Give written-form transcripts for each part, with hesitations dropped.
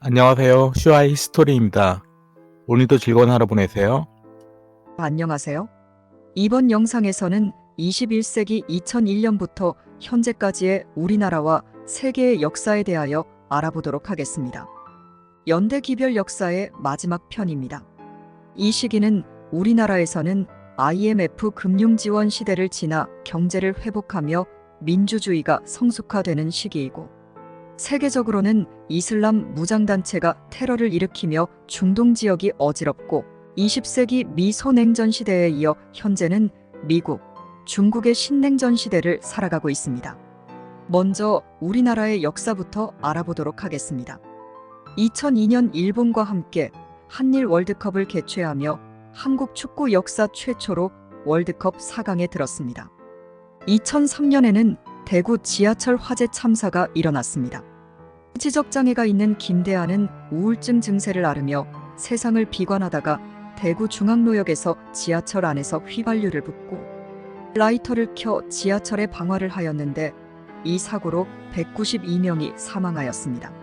안녕하세요. 슈아의 히스토리입니다. 오늘도 즐거운 하루 보내세요. 안녕하세요. 이번 영상에서는 21세기 2001년부터 현재까지의 우리나라와 세계의 역사에 대하여 알아보도록 하겠습니다. 연대 기별 역사의 마지막 편입니다. 이 시기는 우리나라에서는 IMF 금융지원 시대를 지나 경제를 회복하며 민주주의가 성숙화되는 시기이고, 세계적으로는 이슬람 무장단체가 테러를 일으키며 중동 지역이 어지럽고, 20세기 미소냉전 시대에 이어 현재는 미국, 중국의 신냉전 시대를 살아가고 있습니다. 먼저 우리나라의 역사부터 알아보도록 하겠습니다. 2002년 일본과 함께 한일 월드컵을 개최하며 한국 축구 역사 최초로 월드컵 4강에 들었습니다. 2003년에는 대구 지하철 화재 참사가 일어났습니다. 지적장애가 있는 김대하는 우울증 증세를 앓으며 세상을 비관하다가 대구 중앙로역에서 지하철 안에서 휘발유를 붓고 라이터를 켜 지하철에 방화를 하였는데, 이 사고로 192명이 사망하였습니다.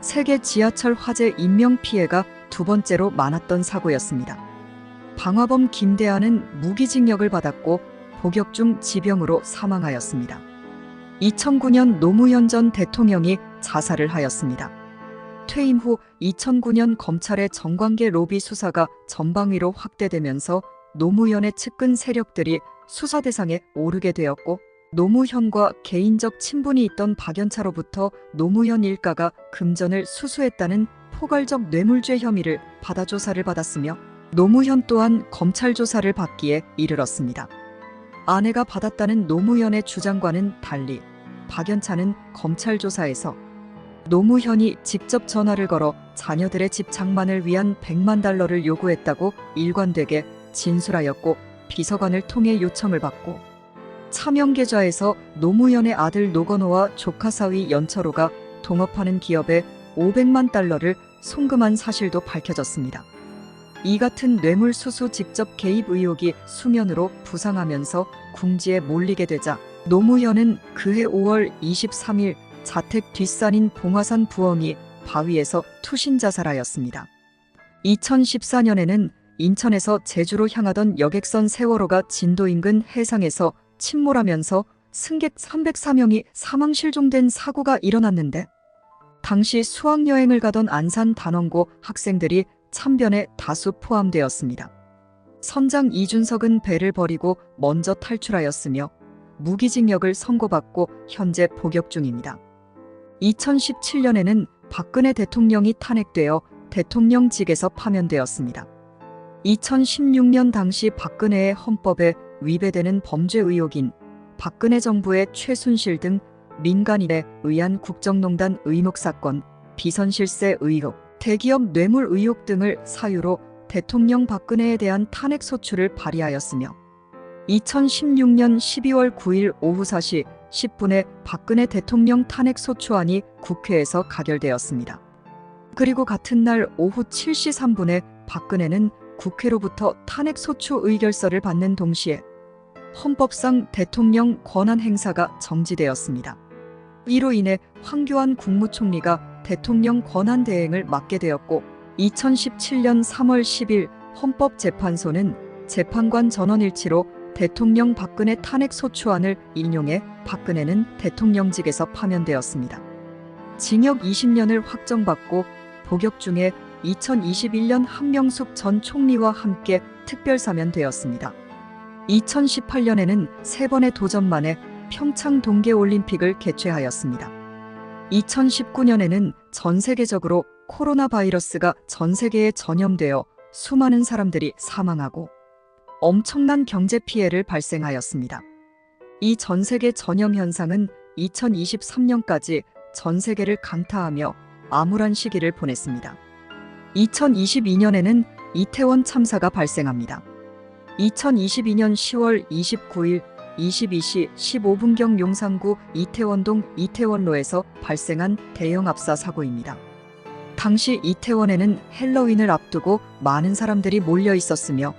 세계 지하철 화재 인명피해가 두 번째로 많았던 사고였습니다. 방화범 김대하는 무기징역을 받았고 복역 중 지병으로 사망하였습니다. 2009년 노무현 전 대통령이 자살을 하였습니다. 퇴임 후 2009년 검찰의 정관계 로비 수사가 전방위로 확대되면서 노무현의 측근 세력들이 수사 대상에 오르게 되었고, 노무현과 개인적 친분이 있던 박연차로부터 노무현 일가가 금전을 수수했다는 포괄적 뇌물죄 혐의를 받아 조사를 받았으며, 노무현 또한 검찰 조사를 받기에 이르렀습니다. 아내가 받았다는 노무현의 주장과는 달리 박연차는 검찰 조사에서 노무현이 직접 전화를 걸어 자녀들의 집 장만을 위한 100만 달러를 요구했다고 일관되게 진술하였고, 비서관을 통해 요청을 받고, 차명 계좌에서 노무현의 아들 노건호와 조카 사위 연철호가 동업하는 기업에 500만 달러를 송금한 사실도 밝혀졌습니다. 이 같은 뇌물수수 직접 개입 의혹이 수면으로 부상하면서 궁지에 몰리게 되자 노무현은 그해 5월 23일 자택 뒷산인 봉화산 부엉이 바위에서 투신 자살하였습니다. 2014년에는 인천에서 제주로 향하던 여객선 세월호가 진도 인근 해상에서 침몰하면서 승객 304명이 사망 실종된 사고가 일어났는데, 당시 수학여행을 가던 안산 단원고 학생들이 참변에 다수 포함되었습니다. 선장 이준석은 배를 버리고 먼저 탈출하였으며 무기징역을 선고받고 현재 복역 중입니다. 2017년에는 박근혜 대통령이 탄핵되어 대통령직에서 파면되었습니다. 2016년 당시 박근혜의 헌법에 위배되는 범죄 의혹인 박근혜 정부의 최순실 등 민간인에 의한 국정농단 의혹 사건, 비선실세 의혹, 대기업 뇌물 의혹 등을 사유로 대통령 박근혜에 대한 탄핵 소추를 발의하였으며, 2016년 12월 9일 오후 4시 10분에 박근혜 대통령 탄핵 소추안이 국회에서 가결되었습니다. 그리고 같은 날 오후 7시 3분에 박근혜는 국회로부터 탄핵 소추 의결서를 받는 동시에 헌법상 대통령 권한 행사가 정지되었습니다. 이로 인해 황교안 국무총리가 대통령 권한 대행을 맡게 되었고, 2017년 3월 10일 헌법재판소는 재판관 전원일치로 대통령 박근혜 탄핵 소추안을 인용해 박근혜는 대통령직에서 파면되었습니다. 징역 20년을 확정받고 복역 중에 2021년 한명숙 전 총리와 함께 특별사면되었습니다. 2018년에는 3번의 도전 만에 평창 동계올림픽을 개최하였습니다. 2019년에는 전 세계적으로 코로나 바이러스가 전 세계에 전염되어 수많은 사람들이 사망하고 엄청난 경제 피해를 발생하였습니다. 이 전 세계 전염 현상은 2023년까지 전 세계를 강타하며 암울한 시기를 보냈습니다. 2022년에는 이태원 참사가 발생합니다. 2022년 10월 29일 22시 15분경 용산구 이태원동 이태원로에서 발생한 대형 압사 사고입니다. 당시 이태원에는 헬로윈을 앞두고 많은 사람들이 몰려 있었으며,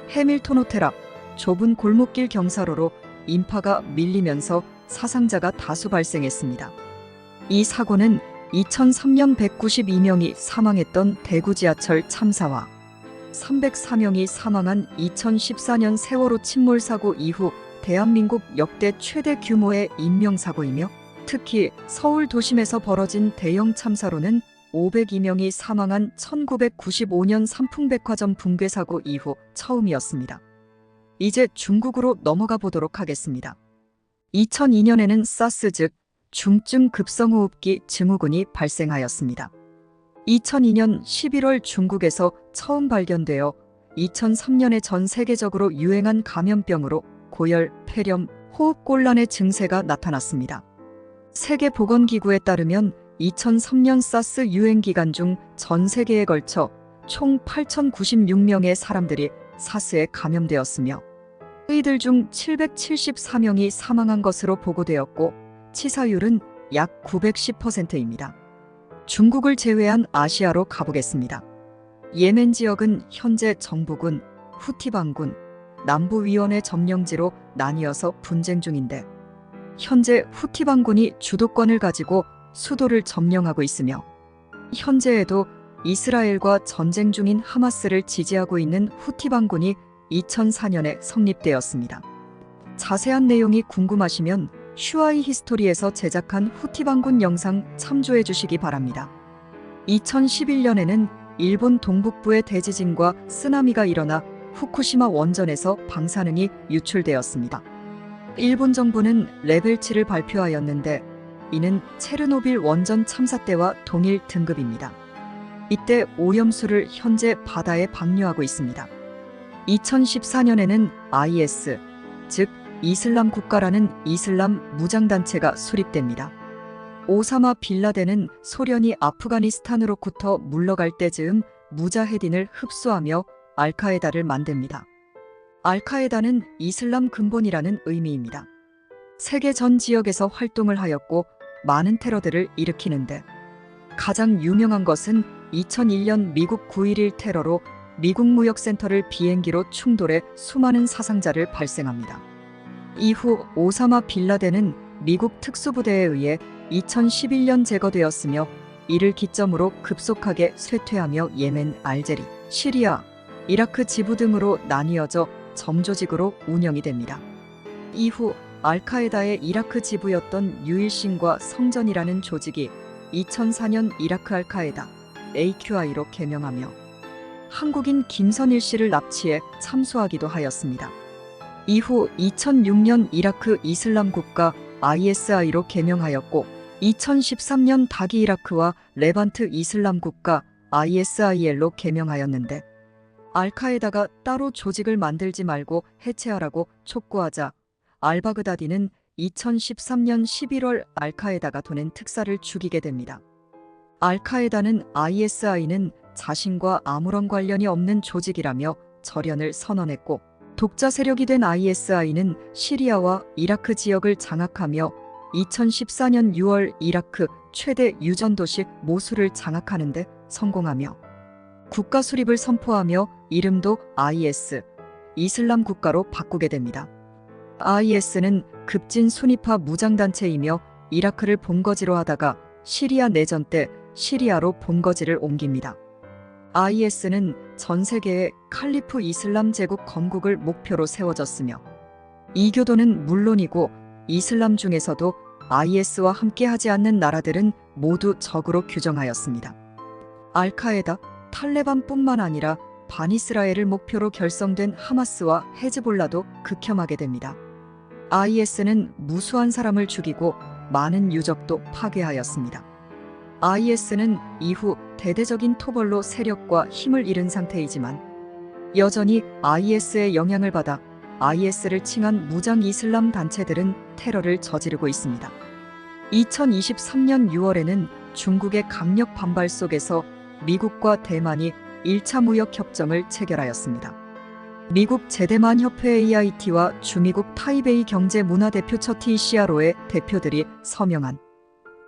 해밀턴 호텔 앞 좁은 골목길 경사로로 인파가 밀리면서 사상자가 다수 발생했습니다. 이 사고는 2003년 192명이 사망했던 대구 지하철 참사와 304명이 사망한 2014년 세월호 침몰 사고 이후 대한민국 역대 최대 규모의 인명사고이며 특히 서울 도심에서 벌어진 대형 참사로는 502명이 사망한 1995년 삼풍백화점 붕괴 사고 이후 처음이었습니다. 이제 중국으로 넘어가 보도록 하겠습니다. 2002년에는 사스 즉 중증 급성호흡기 증후군이 발생하였습니다. 2002년 11월 중국에서 처음 발견되어 2003년에 전 세계적으로 유행한 감염병으로 고열, 폐렴, 호흡곤란의 증세가 나타났습니다. 세계보건기구에 따르면 2003년 사스 유행 기간 중 전 세계에 걸쳐 총 8,096명의 사람들이 사스에 감염되었으며 이들 중 774명이 사망한 것으로 보고되었고 치사율은 약 910%입니다. 중국을 제외한 아시아로 가보겠습니다. 예멘 지역은 현재 정부군, 후티방군, 남부위원회 점령지로 나뉘어서 분쟁 중인데 현재 후티방군이 주도권을 가지고 수도를 점령하고 있으며 현재에도 이스라엘과 전쟁 중인 하마스를 지지하고 있는 후티방군이 2004년에 성립되었습니다. 자세한 내용이 궁금하시면 슈아이 히스토리에서 제작한 후티방군 영상 참조해 주시기 바랍니다. 2011년에는 일본 동북부의 대지진과 쓰나미가 일어나 후쿠시마 원전에서 방사능이 유출되었습니다. 일본 정부는 레벨 7을 발표하였는데 이는 체르노빌 원전 참사 때와 동일 등급입니다. 이때 오염수를 현재 바다에 방류하고 있습니다. 2014년에는 IS, 즉 이슬람 국가라는 이슬람 무장단체가 수립됩니다. 오사마 빌라덴은 소련이 아프가니스탄으로부터 물러갈 때즈음 무자헤딘을 흡수하며 알카에다를 만듭니다. 알카에다는 이슬람 근본이라는 의미입니다. 세계 전 지역에서 활동을 하였고 많은 테러들을 일으키는데 가장 유명한 것은 2001년 미국 9.11 테러로 미국 무역센터를 비행기로 충돌해 수많은 사상자를 발생합니다. 이후 오사마 빌라덴은 미국 특수부대에 의해 2011년 제거되었으며 이를 기점으로 급속하게 쇠퇴하며 예멘, 알제리, 시리아, 이라크 지부 등으로 나뉘어져 점조직으로 운영이 됩니다. 이후 알카에다의 이라크 지부였던 유일신과 성전이라는 조직이 2004년 이라크 알카에다 AQI로 개명하며 한국인 김선일 씨를 납치해 참수하기도 하였습니다. 이후 2006년 이라크 이슬람 국가 ISI로 개명하였고 2013년 다기 이라크와 레반트 이슬람 국가 ISIL로 개명하였는데 알카에다가 따로 조직을 만들지 말고 해체하라고 촉구하자 알바그다디는 2013년 11월 알카에다가 보낸 특사를 죽이게 됩니다. 알카에다는 ISI는 자신과 아무런 관련이 없는 조직이라며 절연을 선언했고 독자 세력이 된 ISI는 시리아와 이라크 지역을 장악하며 2014년 6월 이라크 최대 유전도시 모술을 장악하는 데 성공하며 국가 수립을 선포하며 이름도 IS, 이슬람 국가로 바꾸게 됩니다. IS는 급진 순위파 무장단체이며 이라크를 본거지로 하다가 시리아 내전 때 시리아로 본거지를 옮깁니다. IS는 전 세계의 칼리프 이슬람 제국 건국을 목표로 세워졌으며 이교도는 물론이고 이슬람 중에서도 IS와 함께하지 않는 나라들은 모두 적으로 규정하였습니다. 알카에다, 탈레반뿐만 아니라 반이스라엘을 목표로 결성된 하마스와 헤즈볼라도 극혐하게 됩니다. IS는 무수한 사람을 죽이고 많은 유적도 파괴하였습니다. IS는 이후 대대적인 토벌로 세력과 힘을 잃은 상태이지만 여전히 IS의 영향을 받아 IS를 칭한 무장 이슬람 단체들은 테러를 저지르고 있습니다. 2023년 6월에는 중국의 강력 반발 속에서 미국과 대만이 1차 무역협정을 체결하였습니다. 미국 제대만 협회 AIT와 주미국 타이베이 경제문화대표처 TCRO의 대표들이 서명한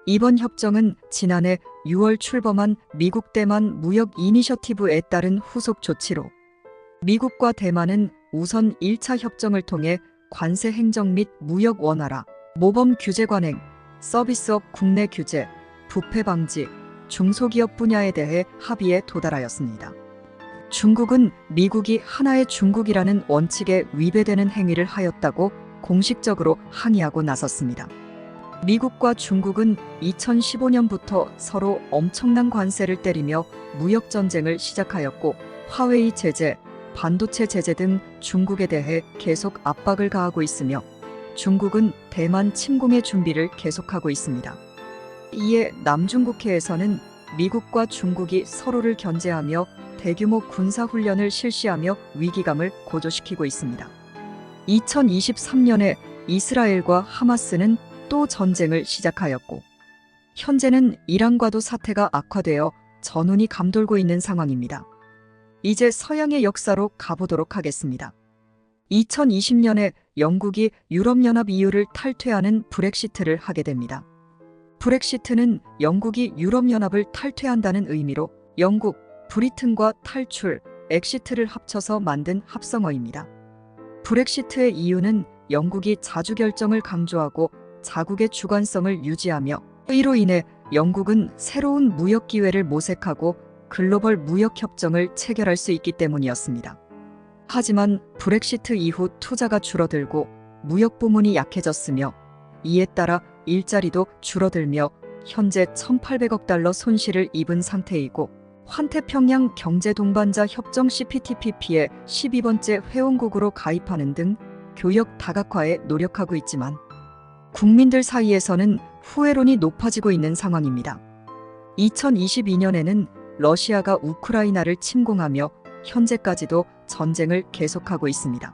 이번 협정은 지난해 6월 출범한 미국 대만 무역 이니셔티브에 따른 후속 조치로 미국과 대만은 우선 1차 협정을 통해 관세 행정 및 무역 원활화, 모범 규제 관행, 서비스업 국내 규제, 부패 방지, 중소기업 분야에 대해 합의에 도달하였습니다. 중국은 미국이 하나의 중국이라는 원칙에 위배되는 행위를 하였다고 공식적으로 항의하고 나섰습니다. 미국과 중국은 2015년부터 서로 엄청난 관세를 때리며 무역 전쟁을 시작하였고, 화웨이 제재, 반도체 제재 등 중국에 대해 계속 압박을 가하고 있으며, 중국은 대만 침공의 준비를 계속하고 있습니다. 이에 남중국해에서는 미국과 중국이 서로를 견제하며 대규모 군사훈련을 실시하며 위기감을 고조시키고 있습니다. 2023년에 이스라엘과 하마스는 또 전쟁을 시작하였고, 현재는 이란과도 사태가 악화되어 전운이 감돌고 있는 상황입니다. 이제 서양의 역사로 가보도록 하겠습니다. 2020년에 영국이 유럽연합 EU를 탈퇴하는 브렉시트를 하게 됩니다. 브렉시트는 영국이 유럽연합을 탈퇴한다는 의미로 영국, 브리튼과 탈출, 엑시트를 합쳐서 만든 합성어입니다. 브렉시트의 이유는 영국이 자주결정을 강조하고 자국의 주관성을 유지하며, 이로 인해 영국은 새로운 무역 기회를 모색하고 글로벌 무역 협정을 체결할 수 있기 때문이었습니다. 하지만 브렉시트 이후 투자가 줄어들고 무역 부문이 약해졌으며, 이에 따라 일자리도 줄어들며 현재 1,800억 달러 손실을 입은 상태이고, 환태평양 경제동반자 협정 CPTPP에 12번째 회원국으로 가입하는 등 교역 다각화에 노력하고 있지만, 국민들 사이에서는 후회론이 높아지고 있는 상황입니다. 2022년에는 러시아가 우크라이나를 침공하며 현재까지도 전쟁을 계속하고 있습니다.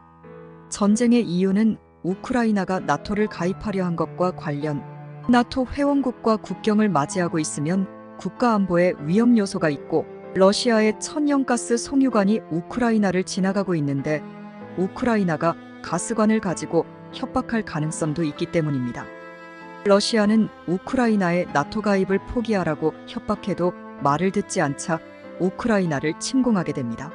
전쟁의 이유는 우크라이나가 나토를 가입하려 한 것과 관련, 나토 회원국과 국경을 맞이하고 있으면 국가안보에 위험 요소가 있고, 러시아의 천연가스 송유관이 우크라이나를 지나가고 있는데 우크라이나가 가스관을 가지고 협박할 가능성도 있기 때문입니다. 러시아는 우크라이나의 나토 가입을 포기하라고 협박해도 말을 듣지 않자 우크라이나를 침공하게 됩니다.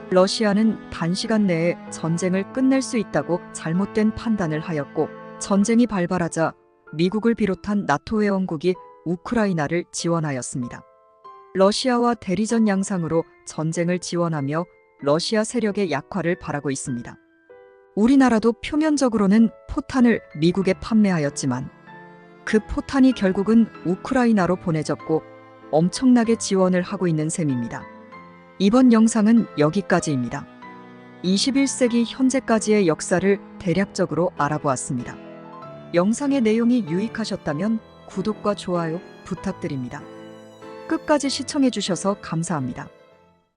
러시아는 단시간 내에 전쟁을 끝낼 수 있다고 잘못된 판단을 하였고, 전쟁이 발발하자 미국을 비롯한 나토 회원국이 우크라이나를 지원하였습니다. 러시아와 대리전 양상으로 전쟁을 지원하며 러시아 세력의 약화를 바라고 있습니다. 우리나라도 표면적으로는 포탄을 미국에 판매하였지만 그 포탄이 결국은 우크라이나로 보내졌고 엄청나게 지원을 하고 있는 셈입니다. 이번 영상은 여기까지입니다. 21세기 현재까지의 역사를 대략적으로 알아보았습니다. 영상의 내용이 유익하셨다면 구독과 좋아요 부탁드립니다. 끝까지 시청해주셔서 감사합니다.